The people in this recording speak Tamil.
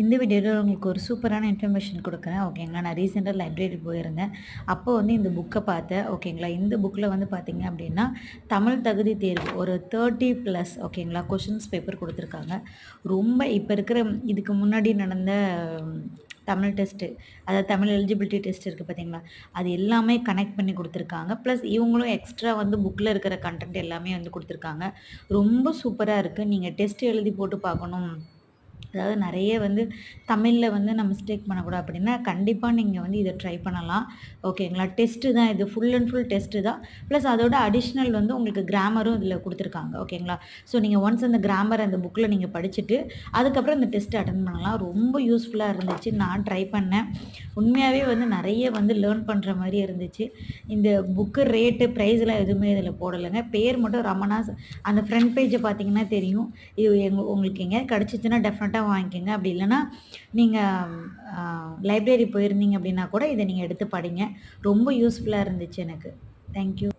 இந்த வீடியோவில் உங்களுக்கு ஒரு சூப்பரான இன்ஃபர்மேஷன் கொடுக்குறேன் ஓகேங்களா. நான் ரீசெண்டாக லைப்ரரி போயிருந்தேன். அப்போ வந்து இந்த புக்கை பார்த்தேன் ஓகேங்களா. இந்த புக்கில் வந்து பார்த்தீங்க அப்படின்னா தமிழ் தகுதி தேர்வு ஒரு 30+ ஓகேங்களா கொஷின்ஸ் பேப்பர் கொடுத்துருக்காங்க. ரொம்ப இப்போ இருக்கிற இதுக்கு முன்னாடி நடந்த ம், தமிழ் டெஸ்ட்டு, அதாவது தமிழ் எலிஜிபிலிட்டி டெஸ்ட் இருக்குது பார்த்தீங்களா, அது எல்லாமே கனெக்ட் பண்ணி கொடுத்துருக்காங்க. ப்ளஸ் இவங்களும் எக்ஸ்ட்ரா வந்து புக்கில் இருக்கிற கண்டென்ட் எல்லாமே வந்து கொடுத்துருக்காங்க. ரொம்ப சூப்பராக இருக்குது. நீங்கள் டெஸ்ட் எழுதி போட்டு பார்க்கணும், அதாவது நெறைய வந்து தமிழ்ல வந்து நான் மிஸ்டேக் பண்ணக்கூடாது அப்படின்னா, கண்டிப்பா நீங்க வந்து இத ட்ரை பண்ணலாம். ஓகேங்களா. டெஸ்ட்டு தான் இது. ஃபுல் அண்ட் ஃபுல் டெஸ்ட்டு தான். ப்ளஸ் அதோட அடிஷ்னல் வந்து உங்களுக்கு கிராமரும் இதில குடுத்துருக்காங்க. ஓகேங்களா. ஸோ நீங்க ஒன்ஸ் அந்த கிராமர் அந்த புக்ல நீங்க படிச்சுட்டு, அதுக்கப்புறம் இந்த டெஸ்ட் அட்டெண்ட் பண்ணலாம். ரொம்ப யூஸ்ஃபுல்லா இருந்துச்சு. நான் ட்ரை பண்ணேன். உண்மையாவே வந்து நெறைய வந்து லேர்ன் பண்ற மாரி இருந்துச்சு. இந்த புக்கு ரேட்டு, பிரைஸ்லாம் எதுவுமே இதில போடலங்க. பேர் மட்டும் ரமணாஸ். அந்த ஃப்ரண்ட் பேஜ பார்த்தீங்கன்னா தெரியும். இது உங்களுக்கு எங்கேயாவது கிடச்சிச்சுன்னா டெஃபினட்டா வாங்கிக்கங்க. அப்படி இல்லன்னா, நீங்க அ லைப்ரரி போயிருந்தீங்க அப்படின்னா கூட இத நீங்க எடுத்து படிங்க. ரொம்ப யூஸ்ஃபுல்லா இருந்துச்சு எனக்கு. Thank you.